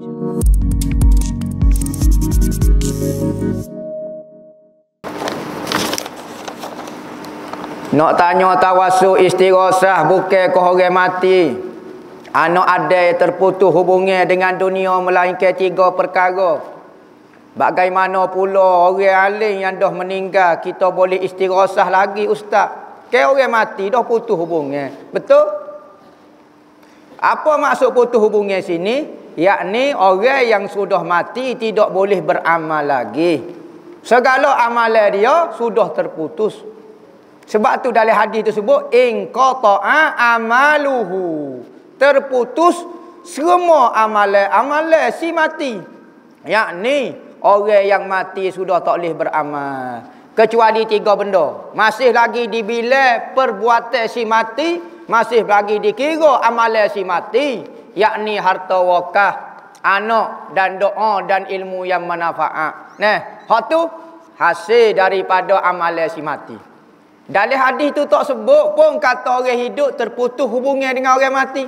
Nak tanya tawasul istighosah bukan ke orang mati. Anak ada yang terputus hubungan dengan dunia melainkan 3 perkara. Bagaimana pula orang alim yang dah meninggal kita boleh istighosah lagi ustaz? Ke orang mati dah putus hubungan. Betul? Apa maksud putus hubungan sini? Yakni orang yang sudah mati tidak boleh beramal lagi. Segala amalan dia sudah terputus. Sebab tu dalam hadis tersebut in qata'a amaluhu, terputus semua amalan si mati. Yakni orang yang mati sudah tak boleh beramal kecuali 3 benda. Masih lagi dibilang perbuatan si mati, masih lagi dikira amalan si mati, yakni harta wakaf, anak dan doa dan ilmu yang manfaat. Nah, hak tu hasil daripada amalan si mati. Dalam hadis tu tak sebut pun kata orang hidup terputus hubungan dengan orang mati.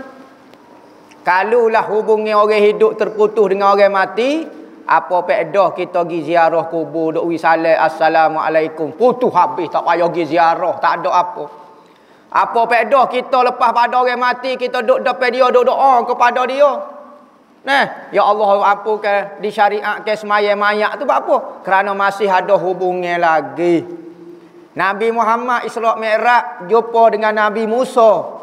Kalulah hubungan orang hidup terputus dengan orang mati, apa pedah kita pergi ziarah kubur, duk wisalam assalamualaikum, putus habis, tak payah pergi ziarah, tak ada apa. Apa pedah kita lepas pada orang mati, kita duk depan dia, duk doa kepada dia. Nah, ya Allah ampunkan disyariatkan semayang mayat tu apa? Kerana masih ada hubungan lagi. Nabi Muhammad Isra' Mi'raj jumpa dengan Nabi Musa.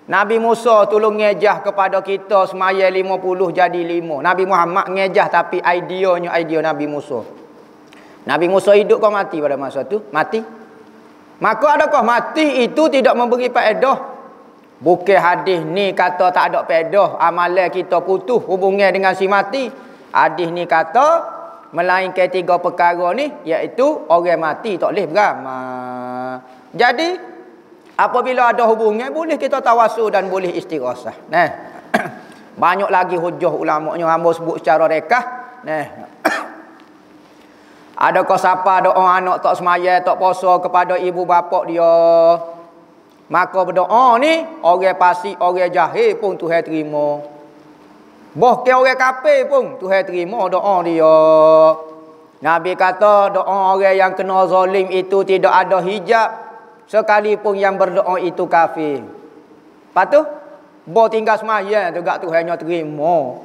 Nabi Musa tolong ngejah kepada kita semayang 50 jadi 5. Nabi Muhammad ngejah tapi idea Nabi Musa. Nabi Musa hidup kau mati pada masa tu? Mati. Maka adakah mati itu tidak memberi faedah? Bukan hadis ni kata tak ada faedah, amalan kita putus hubungan dengan si mati. Hadis ni kata melainkan 3 perkara ni, iaitu orang mati tak boleh beramal. Jadi apabila ada hubungan boleh kita tawasul dan boleh istighosah. Nah. Banyak lagi hujah ulamanya hamba sebut secara rekah. Nah. Adakah siapa doa anak tak semayang, tak puasa kepada ibu bapa dia, maka berdoa ni orang fasik, orang jahil pun Tuhan terima. Bahkan orang kafir pun Tuhan terima doa dia. Nabi kata doa orang yang kena zalim itu tidak ada hijab, sekalipun yang berdoa itu kafir. Lepas tu bo tinggal semayang tu gak Tuhannya terima.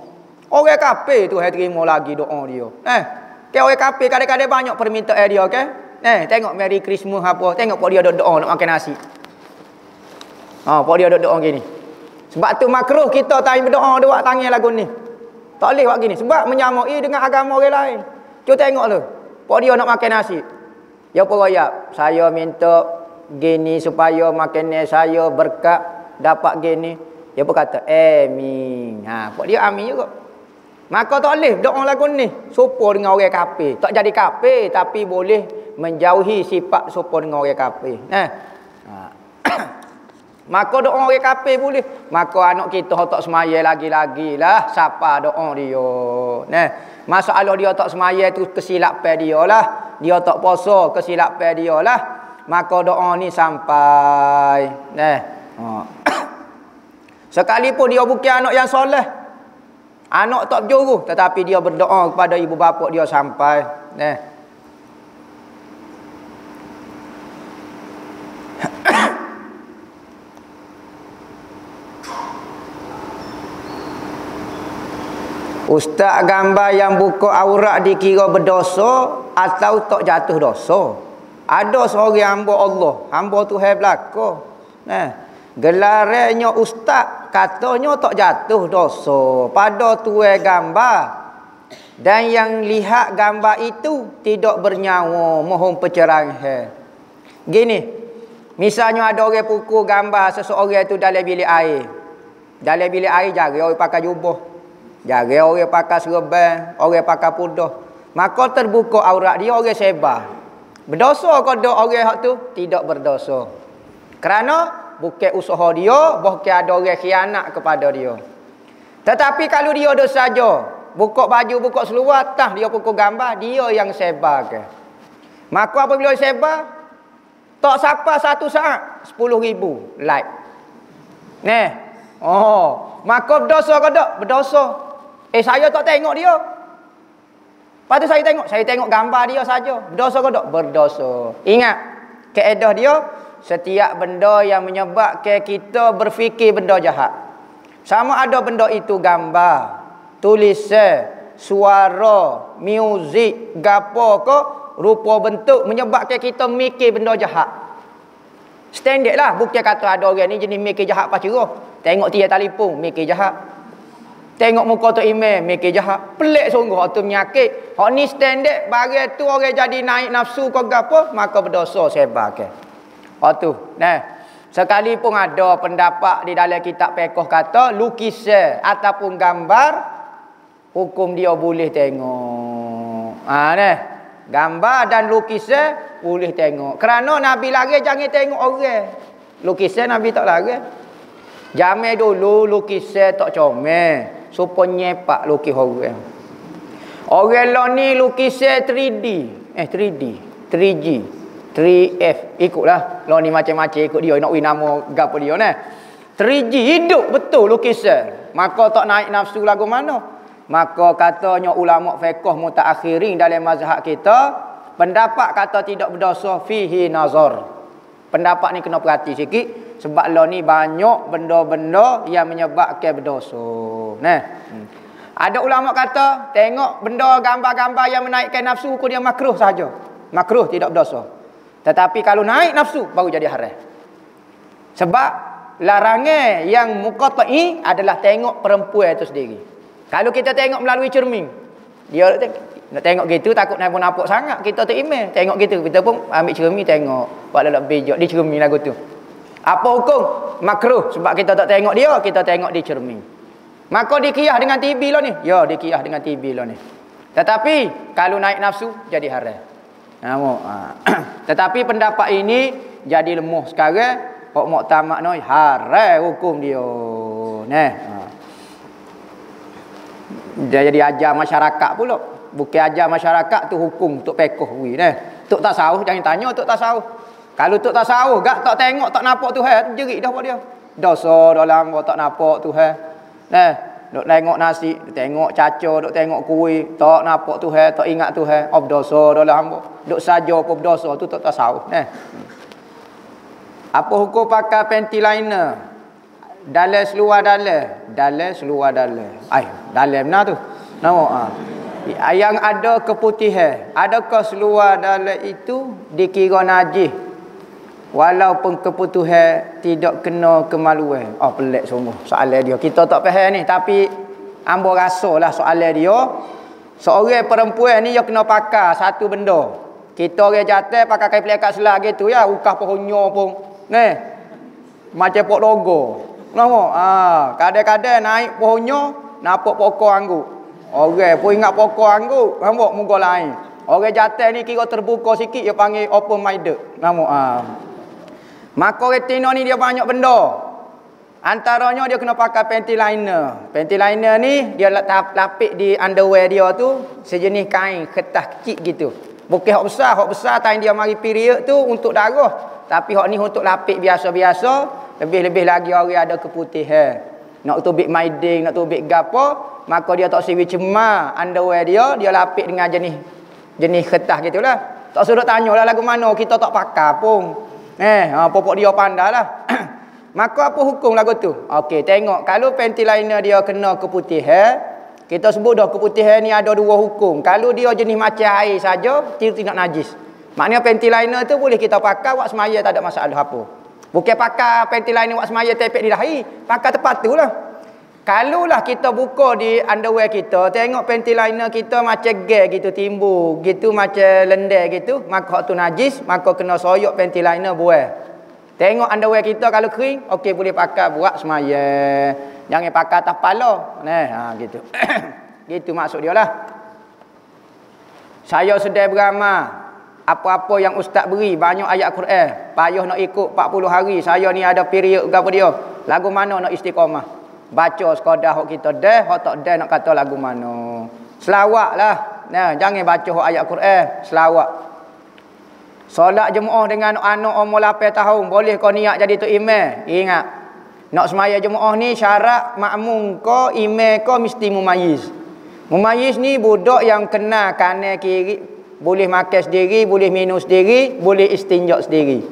Orang kafir Tuhan terima lagi doa dia. Ke orang kafir kadang-kadang banyak permintaan dia kan. Tengok Merry Christmas apa, tengok pak dia duk doa nak makan nasi. Pak dia duk doa gini. Sebab tu makruh kita tak berdoa buat tangan lagu ni. Tak boleh buat gini sebab menyamai dengan agama orang lain. Cuba tengok tu. Pak dia nak makan nasi. Ya apa royak? Saya minta gini supaya makanan saya berkat dapat gini. Dia pun kata amin. Pak dia amin juga. Maka tak boleh doa lagu ni serupa dengan orang kafir. Tak jadi kafir tapi boleh menjauhi sifat serupa dengan orang kafir. Maka doa orang kafir boleh. Maka anak kita tak semayang lagi-lagi lah siapa doa dia. Nah, masalah dia tak semayang tu kesilapan dia lah. Dia tak puasa kesilapan dia lah. Maka doa ni sampai. Nah. Sekalipun dia bukan anak yang soleh, anak tak berjuru, tetapi dia berdoa kepada ibu bapa dia sampai. Nah. Ustaz, gambar yang buka aurat dikira berdosa atau tak jatuh dosa? Ada seorang hamba Allah, hamba Tuhan belaka. Gelarnya ustaz, katanya tak jatuh dosa pada tuai gambar. Dan yang lihat gambar itu tidak bernyawa, mohon pencerahan. Gini, misalnya ada orang pukul gambar seseorang itu dalam bilik air. Dalam bilik air jaga orang pakai jubah. Jaga orang pakai serban, orang pakai pudah. Maka terbuka aurat dia, orang sebar. Berdosa ke orang hak tu? Tidak berdosa. Kerana bukan usaha dia, bukan ada orang khianat kepada dia. Tetapi kalau dia ada saja, buka baju, buka seluar, tah dia pukul gambar, dia yang sebar ke. Maka apabila sebar, tak sampai 1 saat 10,000 like. Maka berdosa ke tak? Berdosa. Saya tak tengok dia. Lepas tu saya tengok gambar dia saja. Berdosa ke tak? Berdosa. Ingat, kaedah dia, setiap benda yang menyebabkan kita berfikir benda jahat. Sama ada benda itu gambar, tulisan, suara, muzik, gapo ke, rupa bentuk menyebabkan kita mikir benda jahat. Standard lah. Bukan kata ada orang ni jenis mikir jahat pas cerah. Tengok tiap telefon, mikir jahat. Tengok muka tu email, mikir jahat. Pelik sungguh, tu menyakit. Hak ni standard, barang tu orang jadi naik nafsu ke gapo, maka berdosa sebarkan. Tu, nah. Sekalipun ada pendapat di dalam kitab fiqh kata lukisan ataupun gambar hukum dia boleh tengok. Nah. Gambar dan lukisan boleh tengok. Kerana Nabi larang jangan tengok orang. Lukisan Nabi tak larang. Zaman dulu lukisan tak comel. Supaya nyepak lukis orang. Orang lah ni lukisan 3D. 3D. 3G. 3F. Ikutlah. Lah ni macam-macam ikut dia. Nak win nama gapo dia ni. 3G. Hidup betul lukisan. Maka tak naik nafsu lagu mana. Maka katanya ulama fiqh mutaakhirin dalam mazhab kita. Pendapat kata tidak berdosa fihi nazar. Pendapat ni kena perhati sikit. Sebab lah ni banyak benda-benda yang menyebabkan berdosa. Nah. Ada ulama kata tengok benda gambar-gambar yang menaikkan nafsu hukum dia makruh saja. Makruh tidak berdosa. Tetapi kalau naik nafsu baru jadi haram. Sebab larangan yang muqatta'i adalah tengok perempuan itu sendiri. Kalau kita tengok melalui cermin, dia nak tengok gitu takut nampak sangat, kita tak email. Tengok gitu kita pun ambil cermin tengok. Buat lebih bijak di cermin lagu tu. Apa hukum? Makruh. Sebab kita tak tengok dia, kita tengok di cermin. Maka dikiyah dengan TV lah ni. Ya, dikiyah dengan TV lah ni. Tetapi kalau naik nafsu jadi haram. Tetapi pendapat ini jadi lemah sekarang. Hak muktamad noi haram hukum dia. Nah. Dia jadi ajar masyarakat pula. Bukan ajar masyarakat tu hukum untuk fiqh wi nah. Tok tasawuf jangan tanya tok tasawuf. Kalau tok tasawuf gak tak tengok tak nampak Tuhan, jerit dah buat dia. Dosa dalam tak nampak Tuhan. Nah, duk tengok nasi, duk tengok caca, duk tengok kuih, tak nampak Tuhan, tak ingat Tuhan, dosa dalam hamba. Duk saja apa berdosa tu tok tasawuf nah. Apa hukum pakai panty liner? Dalam seluar dalam seluar dalam. Dalam benar tu. Nama yang ada keputihan. Adakah seluar dalam itu dikira najis? Walaupun keputihan tidak kena kemaluan. Pelik sungguh soalan dia. Kita tak faham ni tapi ambo rasalah soalan dia. Seorang perempuan ni dia kena pakai satu benda. Kita orang jatuh pakai kain pelikat selah gitu ya, ukah pohonnya pun. Ni. Macam pok logo. Nampak? Kadang-kadang naik pohonnya nampak pokok anggur. Orang pun ingat pokok anggur, nampak muka lain. Orang jatuh ni kira terbuka sikit dia panggil open minded. Nampak? Maka retina ni dia banyak benda. Antaranya dia kena pakai panty liner. Panty liner ni dia lapik di underwear dia tu sejenis kain kertas kecil gitu. Bukan hak besar time dia mari period tu untuk darah. Tapi hak ni untuk lapik biasa-biasa. Lebih-lebih lagi orang ada keputihan. Nak tubik maiding, nak tubik gapo, maka dia tak siwi cemar underwear dia lapik dengan jenis kertas gitulah. Tak suruh tanyalah lagu mana kita tak pakai pun. Popok dia pandailah. Maka apa hukum lagu tu? Okey, tengok kalau panty liner dia kena keputihan, kita sebut dah keputihan ni ada dua hukum. Kalau dia jenis macam air saja, tidak najis. Maknanya panty liner tu boleh kita pakai buat semaya tak ada masalah apa. Bukan pakai panty liner buat semaya tepek di dahi, pakai tepat tu lah. Kalulah kita buka di underwear kita, tengok panty liner kita macam gel gitu timbul, gitu macam lendar gitu, maka tu najis, maka kena soyok panty liner buang. Tengok underwear kita kalau kering, okey boleh pakai buat semaya. Jangan pakai atas kepala. Gitu. Gitu maksud dia lah. Saya sedang beramal. Apa-apa yang ustaz beri, banyak ayat Quran. Payah nak ikut 40 hari. Saya ni ada period apa dia. Lagu mana nak istiqamah. Baca sekadar hak kita dah, hak tak dah nak kata lagu mana. Selawat lah. Jangan baca hak ayat Quran. Selawat. Solat jemaah dengan anak umur 8 tahun. Boleh kau niat jadi tok imam. Ingat. Nak semaya jemaah ni syarat makmum kau, imam kau mesti mumayyiz. Mumayyiz ni budak yang kenal kanan kiri, boleh makan sendiri, boleh minum sendiri, boleh istinja sendiri.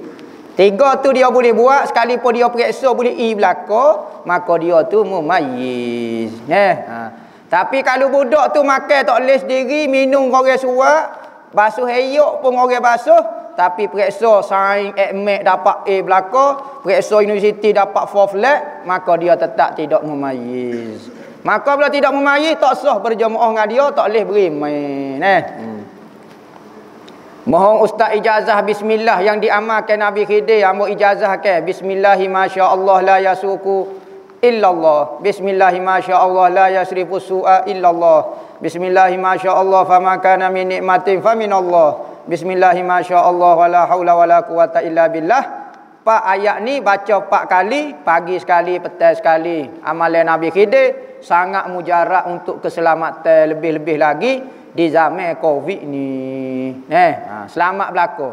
3 tu dia boleh buat, sekalipun dia periksa boleh belakang, maka dia tu mumayyiz. Tapi kalau budak tu makan tak boleh sendiri, minum orang suap, basuh hayuk pun orang basuh, tapi periksa saing ekmek dapat A belakang, periksa universiti dapat 4 flat, maka dia tetap tidak mumayyiz. Maka bila tidak mumayyiz, tak sah berjemaah dengan dia, tak boleh beriman. Mohon ustaz ijazah bismillah yang diamalkan Nabi Khidir, hamba ijazahkan bismillahi masyaallah la yasuku illallah, bismillahi masyaallah la yasrifu su'a illallah, bismillahi masyaallah fama kana min nikmatin faminallah, bismillahi masyaallah wala haula wala quwata illa billah. Pak ayat ni baca 4 kali, pagi sekali, petang sekali. Amalan Nabi Khidir sangat mujarab untuk keselamatan, lebih-lebih lagi di zaman Covid ni. Selamat berlaku.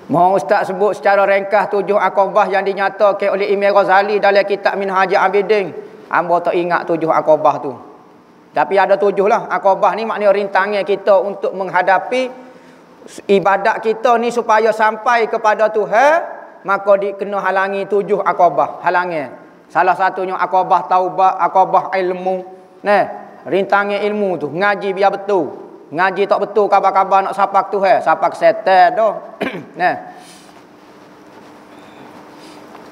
Mohon ustaz sebut secara ringkas 7 akobah yang dinyatakan oleh Imam Ghazali dalam kitab Minhajul Abidin. Hamba tak ingat 7 akobah tu. Tapi ada 7 lah. Akobah ni maknanya rintangan kita untuk menghadapi ibadat kita ni supaya sampai kepada Tuhan, maka kena halangi 7 akobah. Halangi. Salah satunya akobah taubat, akobah ilmu. Rintangan ilmu tu, ngaji biar betul. Ngaji tak betul, kabar-kabar nak sapak Tuhan, sapak setan dah.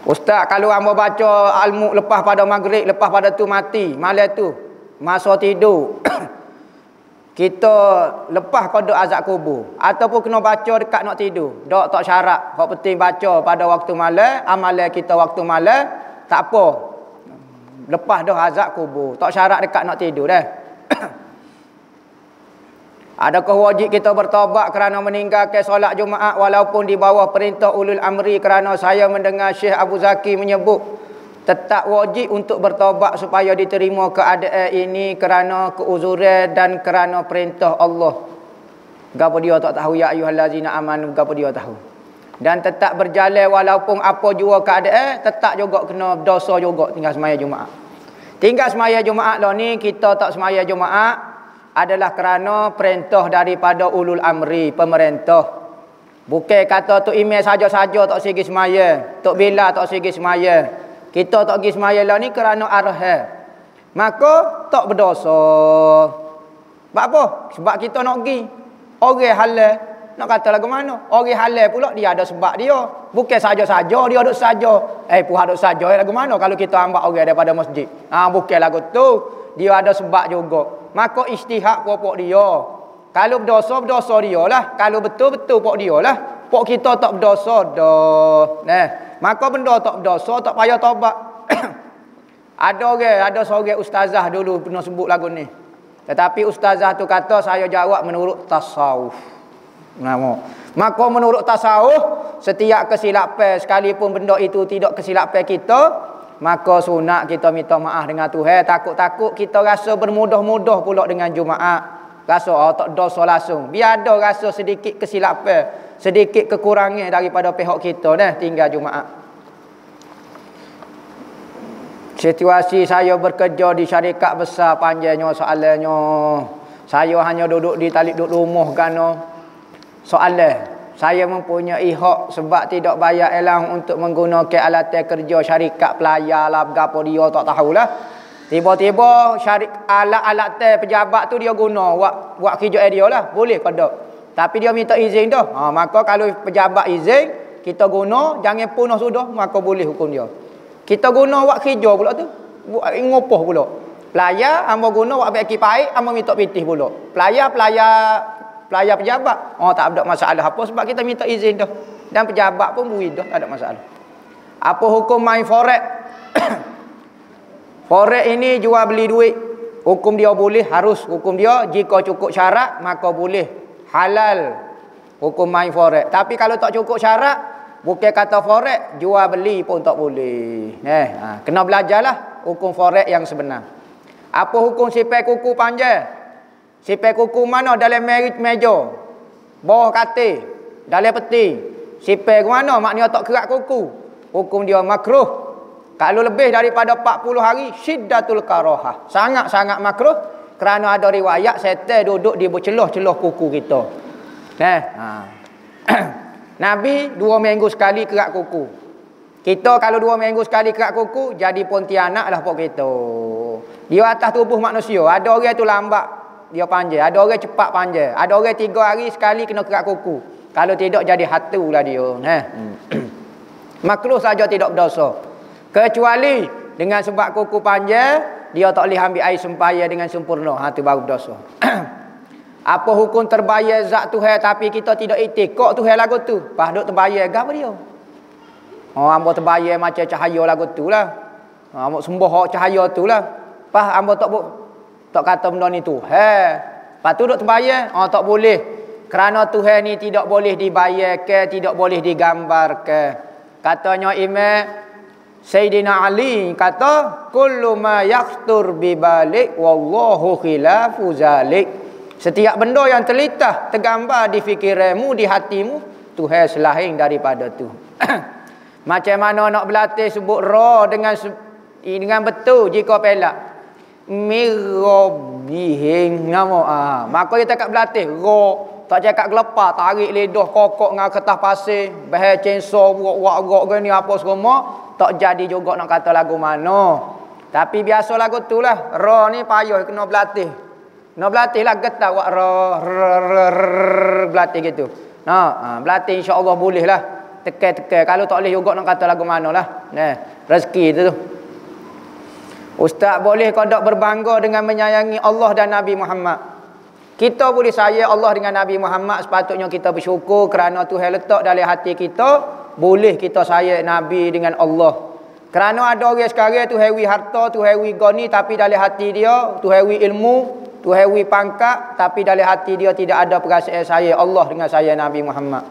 Ustaz, kalau hamba baca al-Mulk lepas pada maghrib, lepas pada tu mati, malam tu masa tidur kita lepas pada azab kubur ataupun kena baca dekat nak tidur, tak syarat. Hak penting baca pada waktu malam, amalan kita waktu malam, tak apa. Lepas dah azab kubur, tak syarat dekat nak tidur dah. Adakah wajib kita bertaubat kerana meninggalkan solat Jumaat walaupun di bawah perintah ulul amri? Kerana saya mendengar Syekh Abu Zaki menyebut tetap wajib untuk bertaubat supaya diterima keadaan ini kerana keuzuran dan kerana perintah Allah. Gapo dia tak tahu, ya ayyuhallazina amanu, gapo dia tahu. Dan tetap berjalan walaupun apa jua keadaan, tetap juga kena dosa juga tinggal semaya Jumaat. Tinggal semaya Jumaat lah ni, kita tak semaya Jumaat adalah kerana perintah daripada ulul amri, pemerintah. Bukan kata Tok Imam saja-saja tak segi semaya, Tok Bila tak segi semaya. Kita tak pergi semaya lah ni kerana arahan. Maka tak berdosa. Sebab apa? Sebab kita nak pergi. Orang halal. Nak kata lagu mana? Orang halal pula dia ada sebab dia. Bukan saja-saja dia duduk saja. Puha duduk saja lagu mana kalau kita ambil orang daripada masjid. Bukan lagu tu. Dia ada sebab juga. Maka istihad pokok dia. Kalau berdosa dia lah. Kalau betul-betul pokok dia lah. Pokok kita tak berdosa dah. Maka benda tak berdosa tak payah taubat. Ada seorang ustazah dulu pernah sebut lagu ni. Tetapi ustazah tu kata saya jawab menurut tasawuf. Maka menurut tasawuf, setiap kesilapan sekalipun benda itu tidak kesilapan kita, maka sunat kita minta maaf dengan Tuhan. Takut-takut kita rasa bermudah-mudah pula dengan Jumaat. Rasa tak dosa langsung. Biar ada rasa sedikit kesilapan, sedikit kekurangan daripada pihak kita tinggal Jumaat. Situasi saya bekerja di syarikat besar, panjangnya soalannya. Saya hanya duduk di talik duduk rumah kan. Soalan, saya mempunyai hak sebab tidak bayar elang untuk menggunakan alat kerja syarikat pelayar lah, berapa dia tak tahulah. Tiba-tiba alat-alat pejabat tu dia guna buat kerja dia lah, boleh ke tak? Tapi dia minta izin dah. Maka kalau pejabat izin, kita guna, jangan punah sudah, maka boleh hukum dia. Kita guna buat kerja pula tu, buat ngopoh pula. Pelayar, hamba guna buat baki paik, hamba minta pitih pula. Pelayar pejabat. Tak ada masalah apa sebab kita minta izin dah. Dan pejabat pun buih dah, tak ada masalah. Apa hukum main forex? Forex ini jual beli duit. Hukum dia boleh, harus. Hukum dia jika cukup syarat maka boleh. Halal hukum main forex. Tapi kalau tak cukup syarat, bukan kata forex, jual beli pun tak boleh. Kena belajarlah hukum forex yang sebenar. Apa hukum sipai kuku panjang? Sipai kuku mana dalam meja, bawah katil, dalam peti. Sipai ke mana maknanya tak kerak kuku. Hukum dia makruh. Kalau lebih daripada 40 hari, syiddatul karahah. Sangat-sangat makruh kerana ada riwayat setan duduk di bercelah-celah kuku kita. Nabi 2 minggu sekali kerak kuku. Kita kalau 2 minggu sekali kerak kuku, jadi pontianak lah pok kita. Di atas tubuh manusia, ada orang tu lambat, dia panjang. Ada orang cepat panjang. Ada orang 3 hari sekali kena kerak kuku. Kalau tidak, jadi hatu lah dia. Makruh saja tidak berdosa. Kecuali dengan sebab kuku panjang, dia tak boleh ambil air sembayang dengan sempurna. Itu baru berdosa. Apa hukum terbayar zat Tuhan tapi kita tidak itikad Tuhan lagu tu? Pas duk terbayar gapo dia? Hamba terbayar macam cahaya lagu tu lah. Hamba sembah cahaya tu lah. Pas hamba tak kata benda ni Tuhan. Lepas tu duk terbayar, tak boleh. Kerana Tuhan ni tidak boleh dibayarkan, tidak boleh digambarkan. Katanya Imam Sayyidina Ali kata, kullu ma yakhtur bi balik wallahu khilafu zalik. Setiap benda yang terlintas tergambar di fikiranmu, di hatimu, Tuhan selain daripada tu. Macam mana nak berlatih sebut ra dengan betul jika pelak. Mirobihing nama. Maka kita kat berlatih ra, tak cakap gelepar, tarik lidah kokok dengan kertas pasir, bahaya censor buat-buat gini apa semua, tak jadi juga nak kata lagu mana. Tapi biasa lagu tu lah. Ra ni payah kena berlatih. Nak berlatih lah getar buat ra berlatih gitu. Berlatih insya-Allah boleh lah. Tekan-tekan. Kalau tak boleh juga nak kata lagu mana lah. Rezeki tu. Ustaz boleh kau tak berbangga dengan menyayangi Allah dan Nabi Muhammad? Kita boleh sayang Allah dengan Nabi Muhammad, sepatutnya kita bersyukur kerana Tuhan letak dalam hati kita, boleh kita sayang Nabi dengan Allah. Kerana ada orang sekarang tu hewi harta, tu hewi goni, tapi dalam hati dia tu hewi ilmu, tu hewi pangkat, tapi dalam hati dia tidak ada perasaan sayang Allah dengan sayang Nabi Muhammad.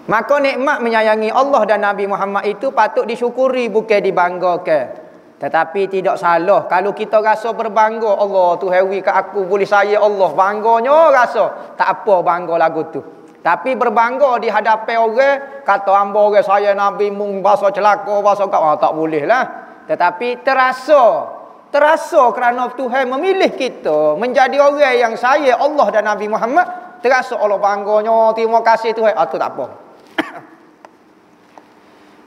Maka nikmat menyayangi Allah dan Nabi Muhammad itu patut disyukuri, bukan dibanggakan. Tetapi tidak salah kalau kita rasa berbangga, Allah tu hewi kat aku boleh sayang Allah, bangganya rasa. Tak apa bangga lagu tu. Tapi berbangga di hadapan orang, kata hamba orang sayang Nabi mung bahasa celaka, bahasa kau, tak boleh lah. Tetapi terasa kerana Tuhan memilih kita menjadi orang yang sayang Allah dan Nabi Muhammad, terasa Allah bangganya, terima kasih Tuhan. Itu tak apa.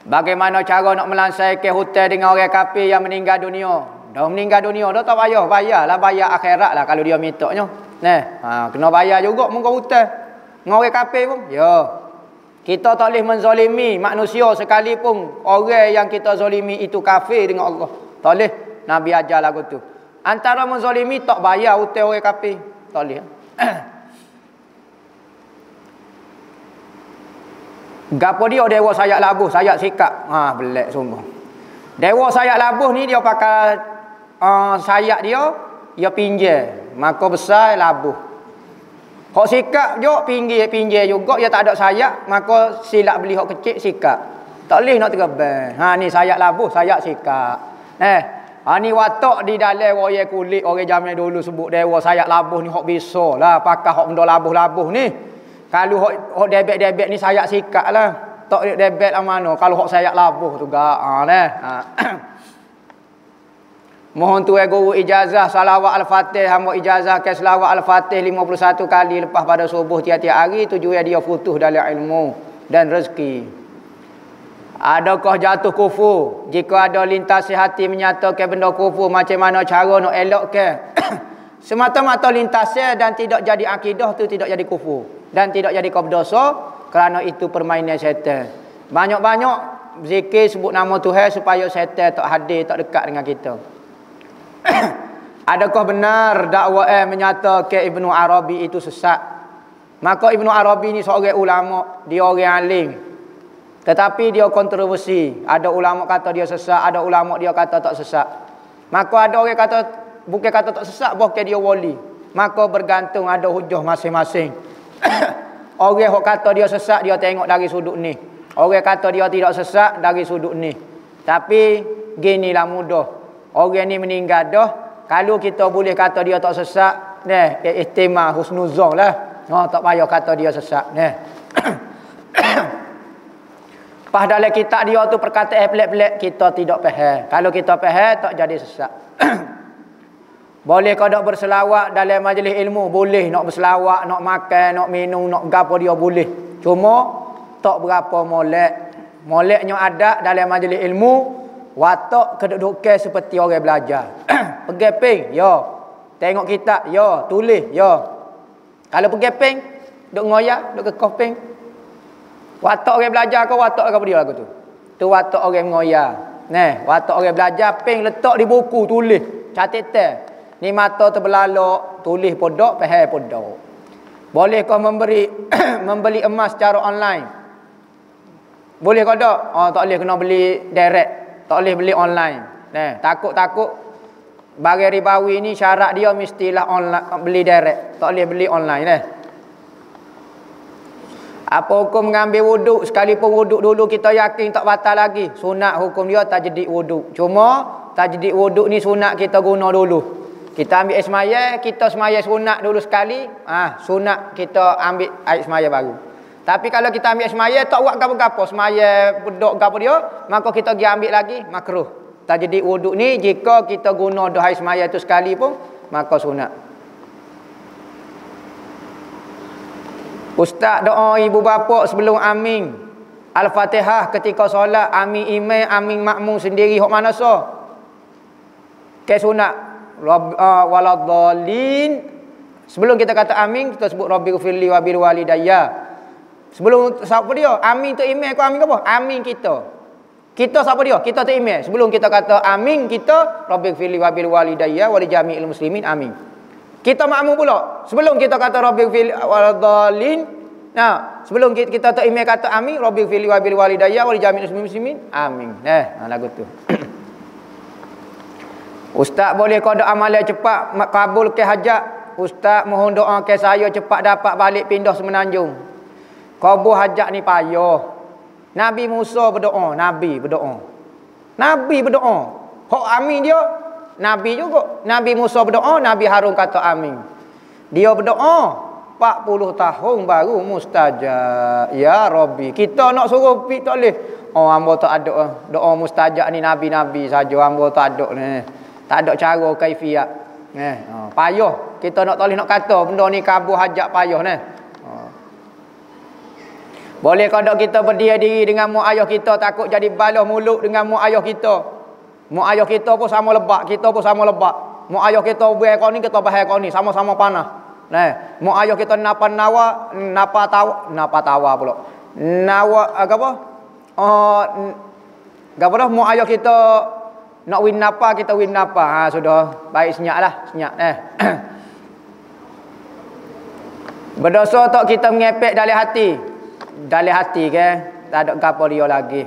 Bagaimana cara nak melansaikan hutang dengan orang kafir yang meninggal dunia? Dah meninggal dunia dah tak payah, bayarlah, bayar akhirat lah kalau dia mintanya. Kena bayar juga muka hutang. Dengan orang kafir pun, ya. Kita tak boleh menzalimi manusia sekalipun orang yang kita zalimi itu kafir dengan Allah. Tak boleh. Nabi ajar lagu tu. Antara menzalimi tak bayar hutang orang kafir. Tak boleh. Gapo dia dewa sayap labuh, sayap sikap. Belak sungguh. Dewa sayap labuh ni dia pakai sayap dia pinggir. Maka besar labuh. Hak sikap juga pinggir juga, dia tak ada sayap, maka silap beli hak kecil sikap. Tak boleh nak terbang. Ni sayap labuh, sayap sikap. Ni watak di dalam orang kulit, orang zaman dulu sebut dewa sayap labuh ni hak bisa lah pakai hak benda labuh-labuh ni. Kalau hok debek-debek ni sayap sikap lah. Tak debek lah mana. Kalau hok sayap labuh tu gak. Mohon tuan guru ijazah salawat al-fatih. Hamba ijazah ke salawat al-fatih 51 kali lepas pada subuh tiap-tiap hari. Tujuan dia futuh dalam ilmu dan rezeki. Adakah jatuh kufur? Jika ada lintasi hati menyatakan benda kufur, macam mana cara nak elokkan? Semata-mata lintasnya dan tidak jadi akidah tu tidak jadi kufur. Dan tidak jadi kau berdosa kerana itu permainan syaitan. Banyak-banyak zikir sebut nama Tuhan supaya syaitan tak hadir, tak dekat dengan kita. Adakah benar dakwah menyatakan Ibnu Arabi itu sesat? Maka Ibnu Arabi ni seorang ulama, dia orang alim. Tetapi dia kontroversi. Ada ulama kata dia sesat, ada ulama dia kata tak sesat. Maka ada orang kata bukan kata tak sesat, bahkan dia wali. Maka bergantung, ada hujah masing-masing. Orang yang kata dia sesat, dia tengok dari sudut ni. Orang kata dia tidak sesat dari sudut ni. Tapi ginilah mudah. Orang ni meninggal dah. Kalau kita boleh kata dia tak sesat, ihtimal husnuzon lah. Tak payah kata dia sesat. Pas dalam kitab dia tu perkataan pelik-pelik, kita tidak faham. Kalau kita faham, tak jadi sesat. Boleh kau nak berselawat dalam majlis ilmu? Boleh. Nak berselawat, nak makan, nak minum, nak gapo dia boleh. Cuma tak berapa molek. Moleknya ada dalam majlis ilmu, watak kedudukan seperti orang belajar. Pergi ping, ya. Tengok kitab, ya. Tulis, ya. Kalau pergi ping, duk ngoyak, duk kekeh ping. Watak orang belajar ke watak apa dia lagu tu? Tu watak orang ngoyak. Nah, watak orang belajar ping letak di buku, tulis, catatan. Ni mata terbelalak, tulis podok, faham podok. Boleh kau membeli emas secara online? Boleh kau tak? Oh, tak boleh, kena beli direct. Tak boleh beli online. Nah, takut-takut barang ribawi ni syarat dia mestilah online, beli direct. Tak boleh beli online dah. Apa hukum mengambil wuduk? Sekalipun wuduk dulu kita yakin tak batal lagi. Sunat hukum dia tajdid wuduk. Cuma tajdid wuduk ni sunat kita guna dulu. Kita ambil air semaya, kita semaya sunat dulu sekali. Sunat kita ambil air semaya baru. Tapi kalau kita ambil air semaya, tak buat gapo-gapo, semaya bedok gapo dia, maka kita pergi ambil lagi, makruh. Tajdid wuduk ni jika kita guna dah air semaya tu sekali pun, maka sunat. Ustaz doa ibu bapa sebelum amin Al-Fatihah ketika solat, amin imam, amin makmum sendiri, hok mana so? Ke sunat waladhdallin. Sebelum kita kata amin, kita sebut rabbighfirli wa bil walidayya. Sebelum siapa dia? Amin tu imam, aku amin ke apa? Amin kita. Kita siapa dia? Kita tu imam. Sebelum kita kata amin, kita rabbighfirli wa bil walidayya wa li jami'il muslimin, amin. Kita makmum pula. Sebelum kita kata rabbighfirli waladhdallin, nah, sebelum kita tu imam kata amin, rabbighfirli wa bil walidayya wa li jami'il muslimin, amin. Lagu tu. Ustaz boleh kau doa amalan cepat kabul ke hajat? Ustaz mohon doa ke saya cepat dapat balik pindah semenanjung. Kabul hajat ni payah. Nabi Musa berdoa, Nabi berdoa. Nabi berdoa. Hok amin dia, Nabi juga. Nabi Musa berdoa, Nabi Harun kata amin. Dia berdoa 40 tahun baru mustajab. Ya Rabbi, kita nak suruh pergi tak boleh. Oh, hamba tak ada doa mustajab ni nabi-nabi saja, hamba tak ada ni. Tak ada cara kaifiat. Payah. Kita nak toleh nak kata benda ni kabur hajat payah ni. Boleh kadang kita berdiam diri dengan mak ayah kita, takut jadi balah mulut dengan mak ayah kita. Mak ayah kita pun sama lebak, kita pun sama lebak. Mak ayah kita buat kau ni, kita bahaya kau ni, sama-sama panah. Mak ayah kita napa tawa pula. Nawa apa? Apa dah mak ayah kita nak win napa, kita win napa. Sudah baik senyaklah, senyap. Berdosa tak kita mengepek dalam hati? Dalam hati ke, tak ada gapo dia lagi.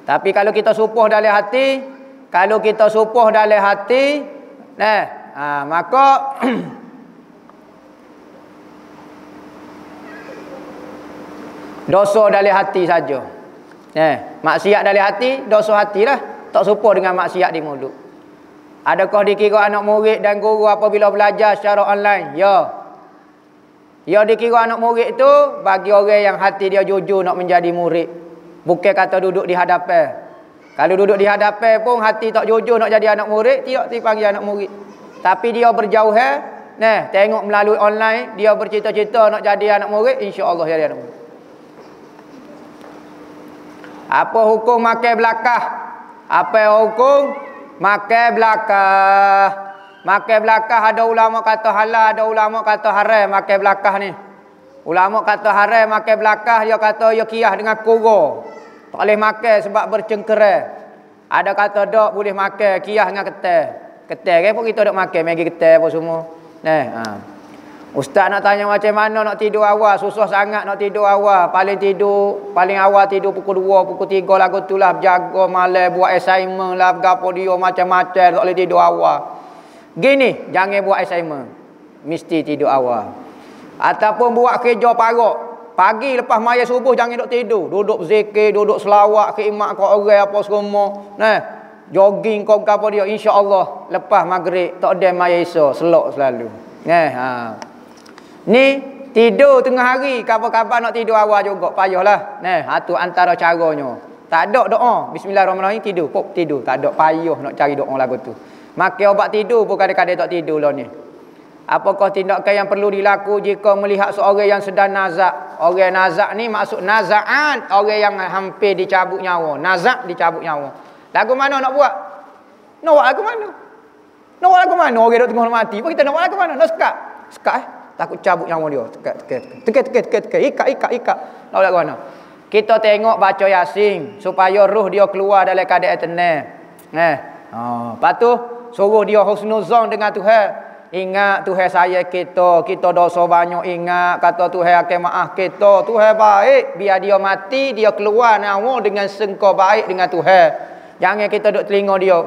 Tapi kalau kita supuh dalam hati, maka dosa dalam hati saja. Maksiat dalam hati, dosa hatilah. Tak serupa dengan maksiat di mulut. Adakah dikira anak murid dan guru apabila belajar secara online? Ya. Ya, dikira anak murid itu bagi orang yang hati dia jujur nak menjadi murid. Bukan kata duduk di hadapan. Kalau duduk di hadapan pun hati tak jujur nak jadi anak murid, tidak dipanggil anak murid. Tapi dia berjauhan, tengok melalui online, dia bercita-cita nak jadi anak murid, insya-Allah jadi anak murid. Apa hukum makan belakang? Apa hukum makan belakang? Makan belakang ada ulama kata halal, ada ulama kata haram makan belakang ni. Ulama kata haram makan belakang, dia kata dia kiyah dengan kura. Tak boleh makan sebab bercengkera. Ada kata dak boleh makan kiyah dengan ketai. Ketai kan pun kita dak makan, magi ketai apa semua. Ustaz nak tanya macam mana nak tidur awal, susah sangat nak tidur awal. Paling awal tidur pukul 2, pukul 3 lagu tu lah, berjaga malam, buat assignment lah, gapo dia macam-macam, tak boleh tidur awal. Gini, jangan buat assignment. Mesti tidur awal. Ataupun buat kerja parak. Pagi lepas maya subuh jangan duduk tidur. Duduk zikir, duduk selawat, khidmat kau orang apa semua. Jogging kau gapo dia, insya-Allah lepas maghrib tak ada maya isya, selok selalu. Ni tidur tengah hari, kabar-kabar nak tidur awal juga, payahlah. Tu antara caranya. Tak ada doa. Bismillahirrahmanirrahim tidur. Pop tidur. Tak ada payah nak cari doa lagu tu. Makan obat tidur pun kadang-kadang tak tidur lah ni. Apakah tindakan yang perlu dilaku jika melihat seorang yang sedang nazak? Orang nazak ni maksud naza'at. Orang yang hampir dicabut nyawa. Nazak dicabut nyawa. Lagu mana nak buat? Nak buat lagu mana? Nak buat lagu mana? Orang duk tengah mati. Apa kita nak buat lagu mana? Nak sekat? Sekat takut cabut nyawa dia. Tekat. Ikat. Nak buat lagu mana? Kita tengok baca Yasin supaya roh dia keluar dalam keadaan tenang. Lepas tu suruh dia husnuzon dengan Tuhan. Ingat Tuhan saya kita dosa banyak, ingat kata Tuhan akan maaf kita. Tuhan baik, biar dia mati dia keluar nyawa dengan sengkau baik dengan Tuhan. Jangan kita duk telinga dia,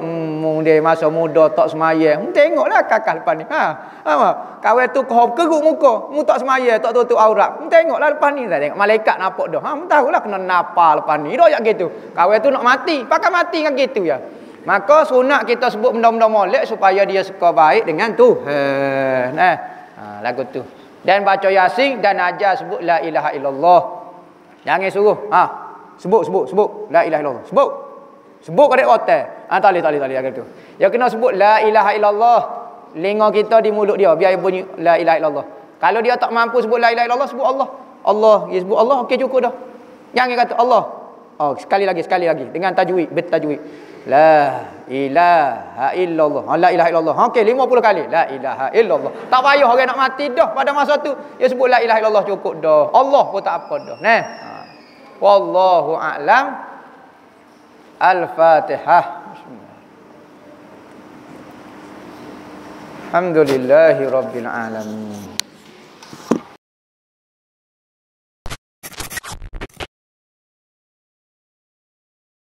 dia masa muda tak semayang. Tengoklah kakak lepas ni. Kawan tu keruk muka, mu tak semayang, tak tutup aurat. Tengoklah lepas ni, tengok malaikat nampak dah. Tahulah kena napa lepas ni. Dak gitu. Kawan tu nak mati, pakai mati kan gitu ya. Maka sunat kita sebut benda-benda molek supaya dia suka baik dengan Tuhan. Lagu tu. Dan baca Yasin dan ajar sebut la ilaha illallah. Jangan suruh. Sebut la ilaha illallah. Sebut kadek hotel. Tak boleh gitu. Dia kena sebut la ilaha illallah. Lenga kita di mulut dia biar bunyi la ilaha illallah. Kalau dia tak mampu sebut la ilaha illallah, sebut Allah. Allah, dia sebut Allah okey cukup dah. Jangan kata Allah. Sekali lagi dengan tajwid, bertajwid. La ilaha illallah. La ilaha illallah. Okey 50 kali. La ilaha illallah. Tak payah orang nak mati dah pada masa tu. Dia sebut la ilaha illallah cukup dah. Allah pun tak apa dah. Wallahu a'lam. Al-Fatihah. Alhamdulillahi rabbil alamin.